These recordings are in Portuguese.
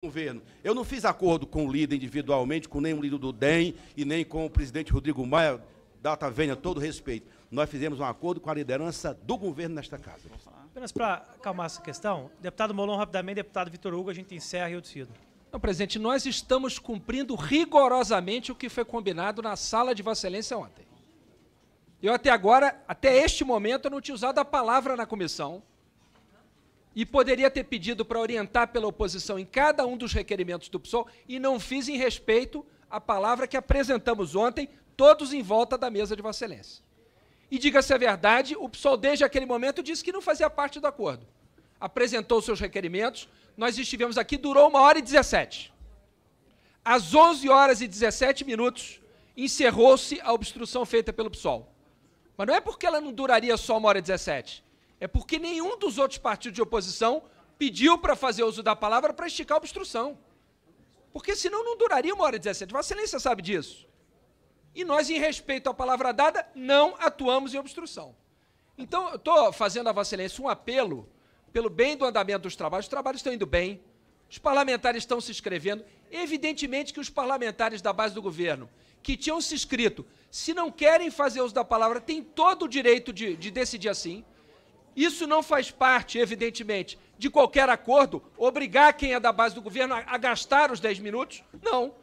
governo. Eu não fiz acordo com o líder individualmente, com nenhum líder do DEM e nem com o presidente Rodrigo Maia, data venha, todo respeito. Nós fizemos um acordo com a liderança do governo nesta casa. Apenas para acalmar essa questão, deputado Molon, rapidamente, deputado Vitor Hugo, a gente encerra e eu decido. Não, presidente, nós estamos cumprindo rigorosamente o que foi combinado na sala de Vossa Excelência ontem. Eu até agora, até este momento, eu não tinha usado a palavra na comissão e poderia ter pedido para orientar pela oposição em cada um dos requerimentos do PSOL e não fiz em respeito à palavra que apresentamos ontem, todos em volta da mesa de Vossa Excelência. E, diga-se a verdade, o PSOL, desde aquele momento, disse que não fazia parte do acordo. Apresentou seus requerimentos, nós estivemos aqui, durou 1h17. Às 11h17, encerrou-se a obstrução feita pelo PSOL. Mas não é porque ela não duraria só 1h17, é porque nenhum dos outros partidos de oposição pediu para fazer uso da palavra para esticar a obstrução. Porque senão não duraria 1h17. Vossa Excelência sabe disso. E nós, em respeito à palavra dada, não atuamos em obstrução. Então, eu estou fazendo a Vossa Excelência um apelo pelo bem do andamento dos trabalhos. Os trabalhos estão indo bem, os parlamentares estão se inscrevendo. Evidentemente que os parlamentares da base do governo, que tinham se inscrito, se não querem fazer uso da palavra, têm todo o direito de decidir assim. Isso não faz parte, evidentemente, de qualquer acordo, obrigar quem é da base do governo a gastar os 10 minutos. Não.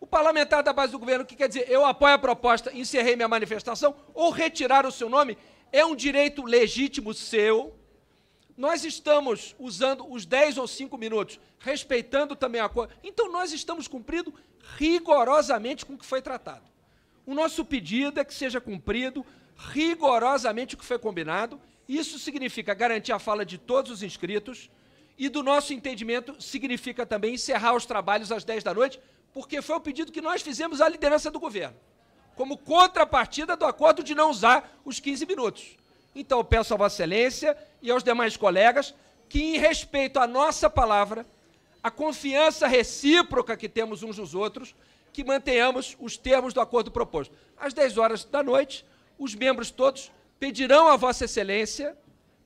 O parlamentar da base do governo, que quer dizer, eu apoio a proposta, encerrei minha manifestação, ou retirar o seu nome, é um direito legítimo seu. Nós estamos usando os 10 ou 5 minutos, respeitando também a acordo. Então, nós estamos cumprindo rigorosamente com o que foi tratado. O nosso pedido é que seja cumprido rigorosamente o que foi combinado. Isso significa garantir a fala de todos os inscritos e, do nosso entendimento, significa também encerrar os trabalhos às 10 da noite, porque foi o pedido que nós fizemos à liderança do governo, como contrapartida do acordo de não usar os 15 minutos. Então, eu peço a Vossa Excelência e aos demais colegas que, em respeito à nossa palavra, a confiança recíproca que temos uns nos outros, que mantenhamos os termos do acordo proposto. Às 10 horas da noite, os membros todos pedirão a Vossa Excelência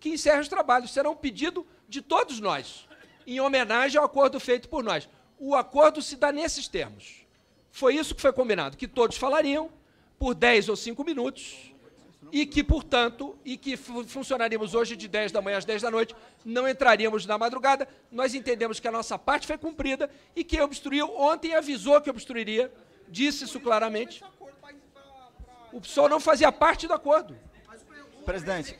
que encerre os trabalhos. Será um pedido de todos nós, em homenagem ao acordo feito por nós. O acordo se dá nesses termos. Foi isso que foi combinado, que todos falariam por 10 ou 5 minutos e que, portanto, funcionaríamos hoje de 10 da manhã às 10 da noite, não entraríamos na madrugada. Nós entendemos que a nossa parte foi cumprida e quem obstruiu ontem avisou que obstruiria, disse isso claramente. O PSOL não fazia parte do acordo. Presidente.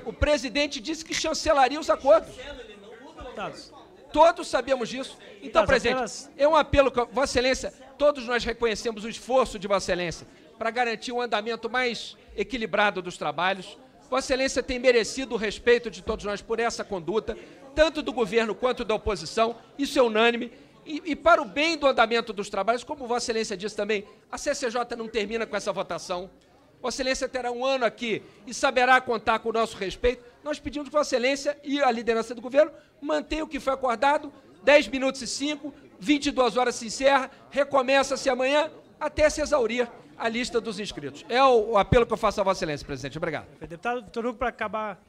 O presidente disse que chancelaria os acordos. Todos sabemos disso. Então, presidente, é um apelo que Vossa Excelência, todos nós reconhecemos o esforço de Vossa Excelência para garantir um andamento mais equilibrado dos trabalhos. Vossa Excelência tem merecido o respeito de todos nós por essa conduta, tanto do governo quanto da oposição. Isso é unânime. E para o bem do andamento dos trabalhos, como Vossa Excelência disse também, a CCJ não termina com essa votação. Vossa Excelência terá um ano aqui e saberá contar com o nosso respeito. Nós pedimos que Vossa Excelência e a liderança do governo mantenham o que foi acordado, 10 minutos e 5, 22 horas se encerra, recomeça-se amanhã até se exaurir a lista dos inscritos. É o apelo que eu faço a Vossa Excelência, presidente. Obrigado. Deputado Vitor Hugo, para acabar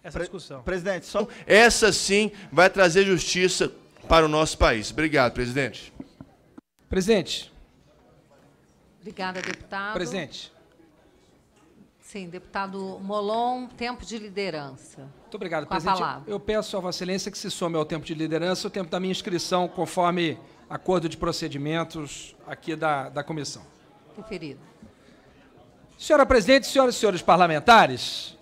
essa discussão. Presidente, só... Essa sim vai trazer justiça para o nosso país. Obrigado, presidente. Presidente. Obrigada, deputado. Presidente. Sim, deputado Molon, tempo de liderança. Muito obrigado, com presidente. A palavra. Eu peço a Vossa Excelência que se some ao tempo de liderança o tempo da minha inscrição, conforme acordo de procedimentos aqui da comissão. Referido. Senhora presidente, senhoras e senhores parlamentares.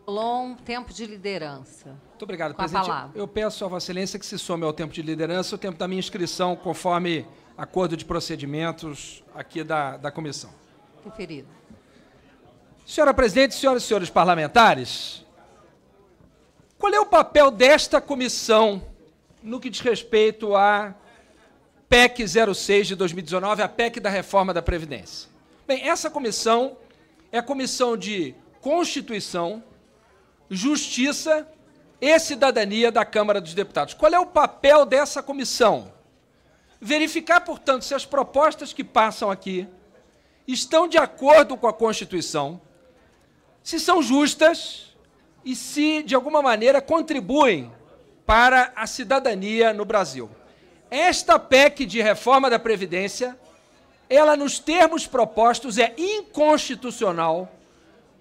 Molon, tempo de liderança. Muito obrigado, com presidente. A palavra. Eu peço a Vossa Excelência que se some ao tempo de liderança o tempo da minha inscrição, conforme acordo de procedimentos aqui da comissão. Referido. Senhora presidente, senhoras e senhores parlamentares, qual é o papel desta comissão no que diz respeito à PEC 06 de 2019, a PEC da reforma da Previdência? Bem, essa comissão é a Comissão de Constituição, Justiça e Cidadania da Câmara dos Deputados. Qual é o papel dessa comissão? Verificar, portanto, se as propostas que passam aqui estão de acordo com a Constituição, se são justas e se, de alguma maneira, contribuem para a cidadania no Brasil. Esta PEC de reforma da Previdência, ela, nos termos propostos, é inconstitucional,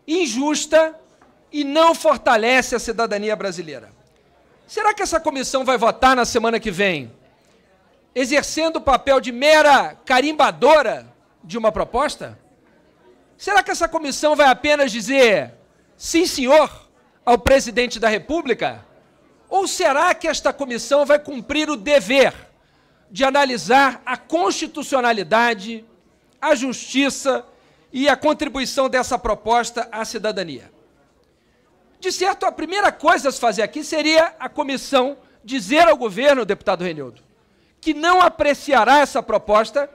injusta e não fortalece a cidadania brasileira. Será que essa comissão vai votar na semana que vem, exercendo o papel de mera carimbadora de uma proposta? Será que essa comissão vai apenas dizer sim, senhor, ao presidente da República? Ou será que esta comissão vai cumprir o dever de analisar a constitucionalidade, a justiça e a contribuição dessa proposta à cidadania? De certo, a primeira coisa a se fazer aqui seria a comissão dizer ao governo, deputado Renildo, que não apreciará essa proposta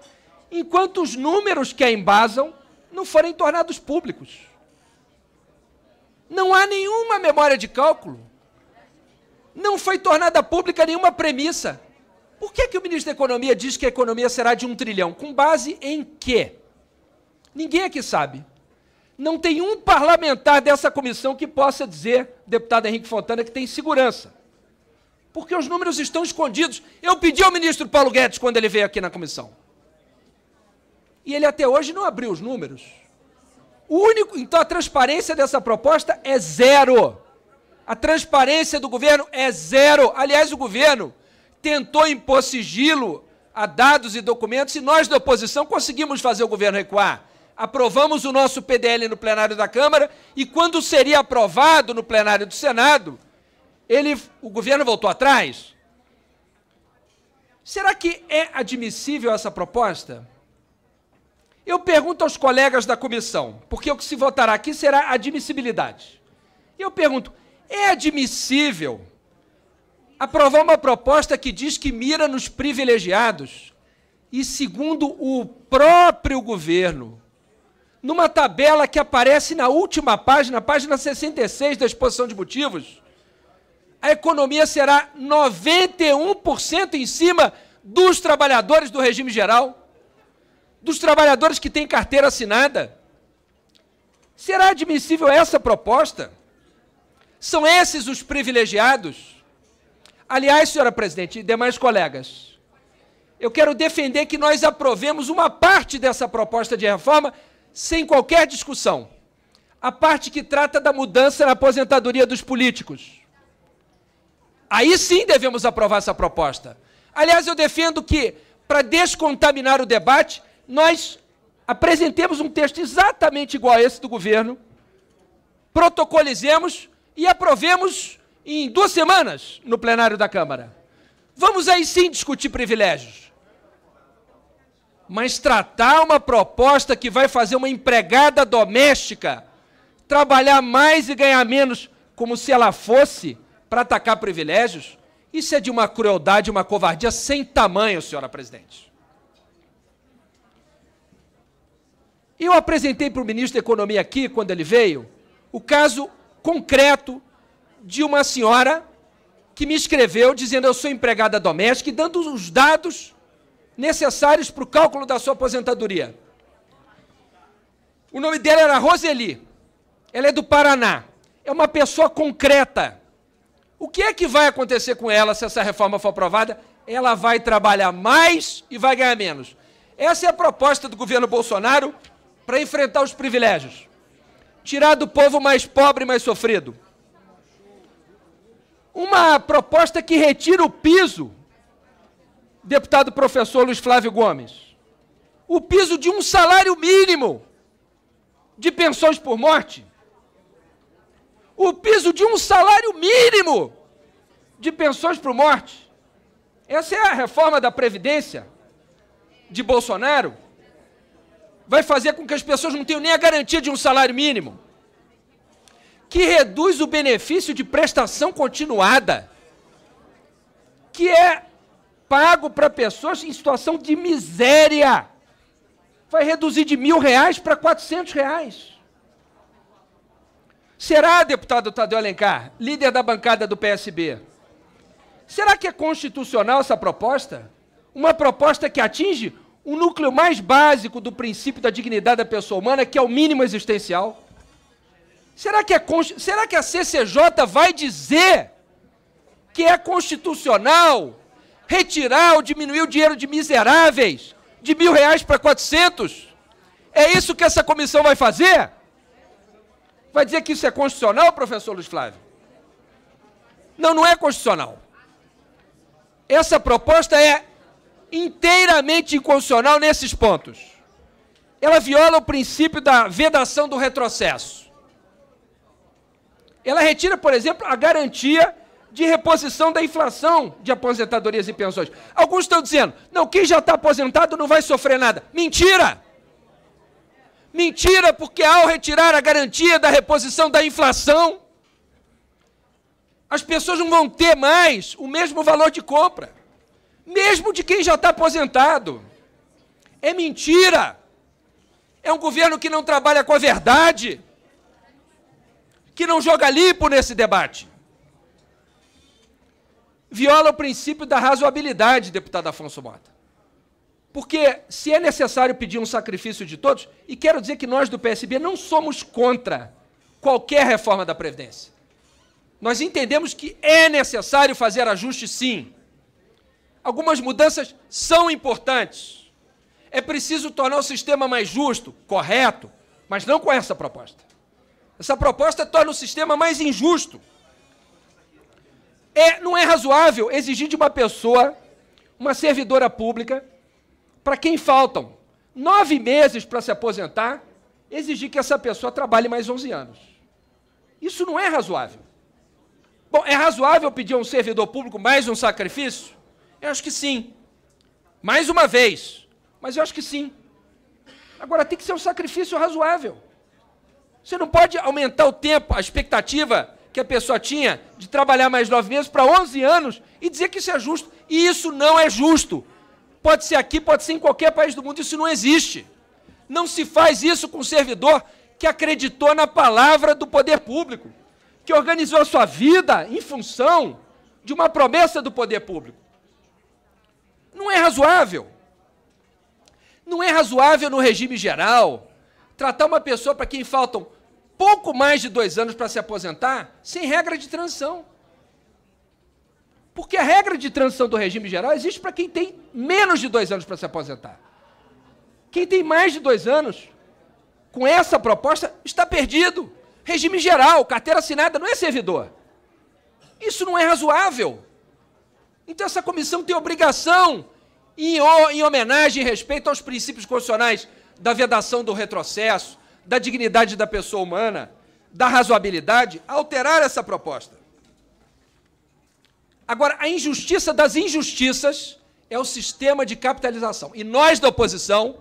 enquanto os números que a embasam não forem tornados públicos. Não há nenhuma memória de cálculo. Não foi tornada pública nenhuma premissa. Por que o ministro da Economia diz que a economia será de 1 trilhão? Com base em quê? Ninguém aqui sabe. Não tem um parlamentar dessa comissão que possa dizer, deputado Henrique Fontana, que tem segurança. Porque os números estão escondidos. Eu pedi ao ministro Paulo Guedes quando ele veio aqui na comissão. E ele até hoje não abriu os números. Então a transparência dessa proposta é zero. A transparência do governo é zero. Aliás, o governo tentou impor sigilo a dados e documentos e nós da oposição conseguimos fazer o governo recuar. Aprovamos o nosso PDL no plenário da Câmara e quando seria aprovado no plenário do Senado, o governo voltou atrás. Será que é admissível essa proposta? Eu pergunto aos colegas da comissão, porque o que se votará aqui será admissibilidade. Eu pergunto, é admissível aprovar uma proposta que diz que mira nos privilegiados e, segundo o próprio governo, numa tabela que aparece na última página, página 66 da exposição de motivos, a economia será 91% em cima dos trabalhadores do regime geral, dos trabalhadores que têm carteira assinada? Será admissível essa proposta? São esses os privilegiados? Aliás, senhora presidente e demais colegas, eu quero defender que nós aprovemos uma parte dessa proposta de reforma sem qualquer discussão. A parte que trata da mudança na aposentadoria dos políticos. Aí sim devemos aprovar essa proposta. Aliás, eu defendo que, para descontaminar o debate, nós apresentemos um texto exatamente igual a esse do governo, protocolizemos e aprovemos em 2 semanas no plenário da Câmara. Vamos aí sim discutir privilégios. Mas tratar uma proposta que vai fazer uma empregada doméstica trabalhar mais e ganhar menos como se ela fosse para atacar privilégios, isso é de uma crueldade, uma covardia sem tamanho, senhora presidente. Eu apresentei para o ministro da Economia aqui, quando ele veio, o caso concreto de uma senhora que me escreveu dizendo eu sou empregada doméstica e dando os dados necessários para o cálculo da sua aposentadoria. O nome dela era Roseli. Ela é do Paraná. É uma pessoa concreta. O que é que vai acontecer com ela se essa reforma for aprovada? Ela vai trabalhar mais e vai ganhar menos. Essa é a proposta do governo Bolsonaro para enfrentar os privilégios. Tirar do povo mais pobre e mais sofrido. Uma proposta que retira o piso, deputado professor Luiz Flávio Gomes, o piso de um salário mínimo de pensões por morte. O piso de um salário mínimo de pensões por morte. Essa é a reforma da Previdência de Bolsonaro. Vai fazer com que as pessoas não tenham nem a garantia de um salário mínimo. Que reduz o benefício de prestação continuada, que é pago para pessoas em situação de miséria. Vai reduzir de R$1.000 para R$400. Será, deputado Tadeu Alencar, líder da bancada do PSB, será que é constitucional essa proposta? Uma proposta que atinge o núcleo mais básico do princípio da dignidade da pessoa humana, que é o mínimo existencial? Será que a CCJ vai dizer que é constitucional retirar ou diminuir o dinheiro de miseráveis de R$ 1.000 para 400. É isso que essa comissão vai fazer? Vai dizer que isso é constitucional, professor Luiz Flávio? Não, não é constitucional. Essa proposta é inteiramente inconstitucional nesses pontos. Ela viola o princípio da vedação do retrocesso. Ela retira, por exemplo, a garantia de reposição da inflação de aposentadorias e pensões. Alguns estão dizendo, não, quem já está aposentado não vai sofrer nada. Mentira! Mentira, porque ao retirar a garantia da reposição da inflação, as pessoas não vão ter mais o mesmo valor de compra, mesmo de quem já está aposentado. É mentira! É um governo que não trabalha com a verdade, que não joga limpo nesse debate. Viola o princípio da razoabilidade, deputado Afonso Mota. Porque se é necessário pedir um sacrifício de todos, e quero dizer que nós do PSB não somos contra qualquer reforma da Previdência. Nós entendemos que é necessário fazer ajustes, sim. Algumas mudanças são importantes. É preciso tornar o sistema mais justo, correto, mas não com essa proposta. Essa proposta torna o sistema mais injusto. Não é razoável exigir de uma pessoa, uma servidora pública, para quem faltam 9 meses para se aposentar, exigir que essa pessoa trabalhe mais 11 anos. Isso não é razoável. Bom, é razoável pedir a um servidor público mais um sacrifício? Eu acho que sim. Mais uma vez. Mas eu acho que sim. Agora, tem que ser um sacrifício razoável. Você não pode aumentar o tempo, a expectativa que a pessoa tinha de trabalhar mais 9 meses para 11 anos e dizer que isso é justo. E isso não é justo. Pode ser aqui, pode ser em qualquer país do mundo, isso não existe. Não se faz isso com um servidor que acreditou na palavra do poder público, que organizou a sua vida em função de uma promessa do poder público. Não é razoável. Não é razoável no regime geral tratar uma pessoa para quem faltam pouco mais de 2 anos para se aposentar sem regra de transição. Porque a regra de transição do regime geral existe para quem tem menos de 2 anos para se aposentar. Quem tem mais de 2 anos, com essa proposta, está perdido. Regime geral, carteira assinada, não é servidor. Isso não é razoável. Então essa comissão tem obrigação, em homenagem e respeito aos princípios constitucionais da vedação do retrocesso, da dignidade da pessoa humana, da razoabilidade, alterar essa proposta. Agora, a injustiça das injustiças é o sistema de capitalização. E nós, da oposição,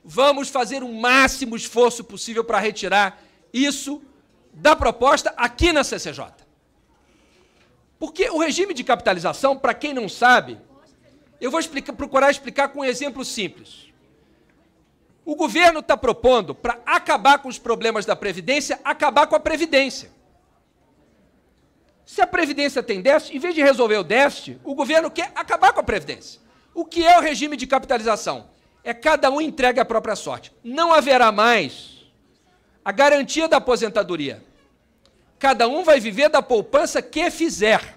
vamos fazer o máximo esforço possível para retirar isso da proposta aqui na CCJ. Porque o regime de capitalização, para quem não sabe, eu vou procurar explicar com um exemplo simples. O governo está propondo, para acabar com os problemas da Previdência, acabar com a Previdência. Se a Previdência tem déficit, em vez de resolver o déficit, o governo quer acabar com a Previdência. O que é o regime de capitalização? É cada um entregue à própria sorte. Não haverá mais a garantia da aposentadoria. Cada um vai viver da poupança que fizer.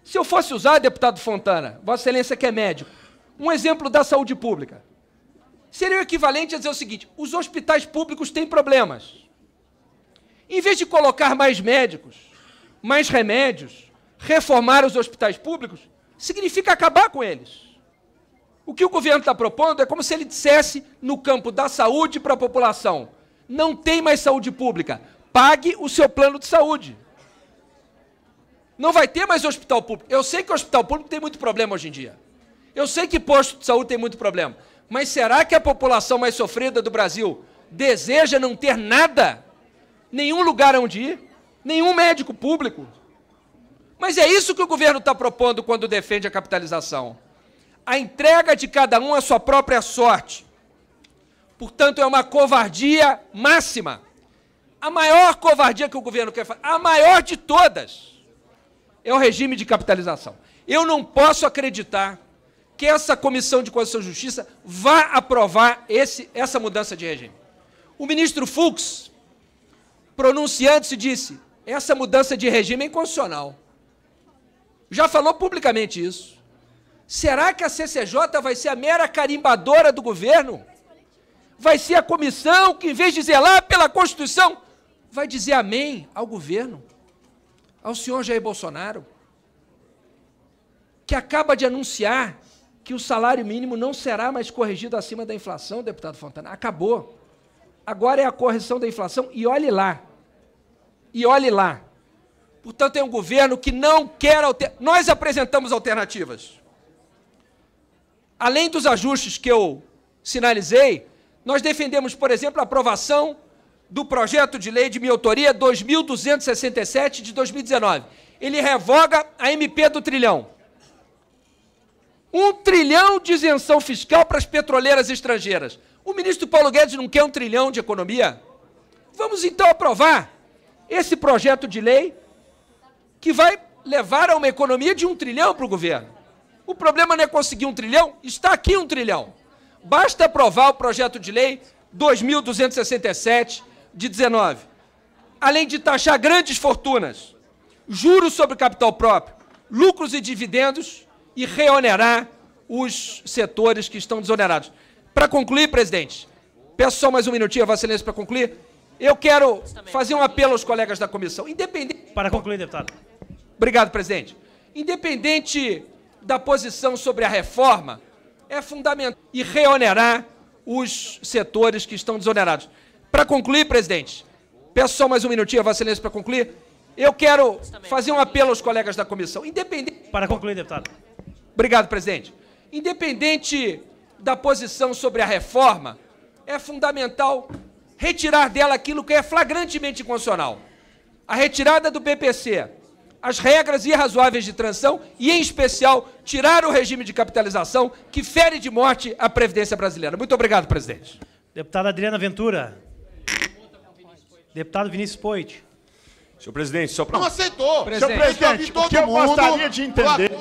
Se eu fosse usar, deputado Fontana, Vossa Excelência que é médico, um exemplo da saúde pública, seria o equivalente a dizer o seguinte: os hospitais públicos têm problemas. Em vez de colocar mais médicos, mais remédios, reformar os hospitais públicos, significa acabar com eles. O que o governo está propondo é como se ele dissesse no campo da saúde para a população: não tem mais saúde pública, pague o seu plano de saúde. Não vai ter mais hospital público. Eu sei que o hospital público tem muito problema hoje em dia. Eu sei que posto de saúde tem muito problema. Mas será que a população mais sofrida do Brasil deseja não ter nada? Nenhum lugar onde ir? Nenhum médico público? Mas é isso que o governo está propondo quando defende a capitalização. A entrega de cada um à sua própria sorte. Portanto, é uma covardia máxima. A maior covardia que o governo quer fazer, a maior de todas, é o regime de capitalização. Eu não posso acreditar que essa Comissão de Constituição e Justiça vá aprovar essa mudança de regime. O ministro Fux, pronunciando-se, disse: essa mudança de regime é inconstitucional. já falou publicamente isso. Será que a CCJ vai ser a mera carimbadora do governo? Vai ser a comissão que, em vez de zelar pela Constituição, vai dizer amém ao governo, ao senhor Jair Bolsonaro, que acaba de anunciar que o salário mínimo não será mais corrigido acima da inflação, deputado Fontana. Acabou. Agora é a correção da inflação e olhe lá. E olhe lá. Portanto, é um governo que não quer... Nós apresentamos alternativas. Além dos ajustes que eu sinalizei, nós defendemos, por exemplo, a aprovação do projeto de lei de minha autoria 2.267 de 2019. Ele revoga a MP do trilhão. 1 trilhão de isenção fiscal para as petroleiras estrangeiras. O ministro Paulo Guedes não quer 1 trilhão de economia? Vamos então aprovar esse projeto de lei que vai levar a uma economia de 1 trilhão para o governo. O problema não é conseguir 1 trilhão, está aqui 1 trilhão. Basta aprovar o projeto de lei 2.267 de 19. Além de taxar grandes fortunas, juros sobre capital próprio, lucros e dividendos e reonerar os setores que estão desonerados. Para concluir, presidente, peço só mais um minutinho, Vossa Excelência, para concluir. Eu quero fazer um apelo aos colegas da comissão. Independente... Para concluir, deputado. Obrigado, presidente. Independente da posição sobre a reforma, é fundamental e reonerar os setores que estão desonerados. Para concluir, presidente, peço só mais um minutinho, Vossa Excelência, para concluir. Eu quero fazer um apelo aos colegas da comissão. Independente... Para concluir, deputado. Obrigado, presidente. Independente da posição sobre a reforma, é fundamental retirar dela aquilo que é flagrantemente inconstitucional. A retirada do BPC, as regras irrazoáveis de transição e, em especial, tirar o regime de capitalização que fere de morte a Previdência brasileira. Muito obrigado, presidente. Deputada Adriana Ventura. Deputado Vinícius Poit. Senhor presidente, só para... Não aceitou. Presidente, Senhor presidente, o que eu gostaria de entender...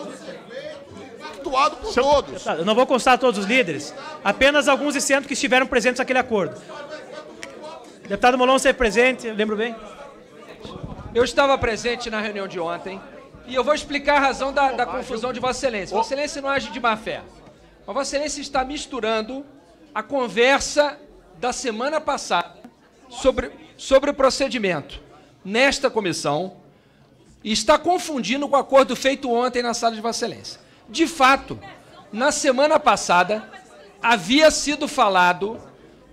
Atuado por todos. Eu não vou constar todos os líderes, apenas alguns dissentos que estiveram presentes naquele acordo. Deputado Molon, você é presente, eu lembro bem? Eu estava presente na reunião de ontem e eu vou explicar a razão da confusão de Vossa Excelência. Vossa Excelência não age de má fé, mas Vossa Excelência está misturando a conversa da semana passada sobre o procedimento nesta comissão e está confundindo com o acordo feito ontem na sala de Vossa Excelência. De fato, na semana passada, havia sido falado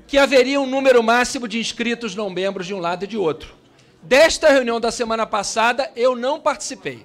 que haveria um número máximo de inscritos não membros de um lado e de outro. Desta reunião da semana passada, eu não participei.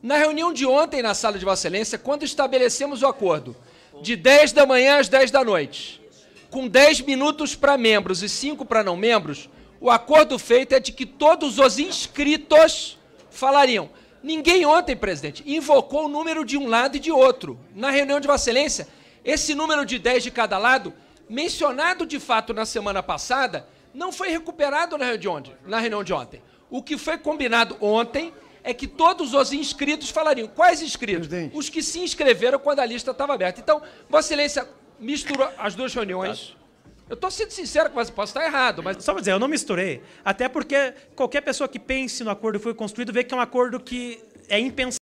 Na reunião de ontem, na sala de Vossa Excelência, quando estabelecemos o acordo de 10 da manhã às 10 da noite, com 10 minutos para membros e 5 para não membros, o acordo feito é de que todos os inscritos falariam. Ninguém ontem, presidente, invocou o número de um lado e de outro. Na reunião de Vossa Excelência, esse número de 10 de cada lado, mencionado de fato na semana passada, não foi recuperado na reunião de ontem. O que foi combinado ontem é que todos os inscritos falariam. Quais inscritos? Presidente. Os que se inscreveram quando a lista estava aberta. Então, Vossa Excelência misturou as duas reuniões. Eu estou sendo sincero com você, posso estar errado, mas... Só para dizer, eu não misturei. Até porque qualquer pessoa que pense no acordo que foi construído vê que é um acordo que é impensável.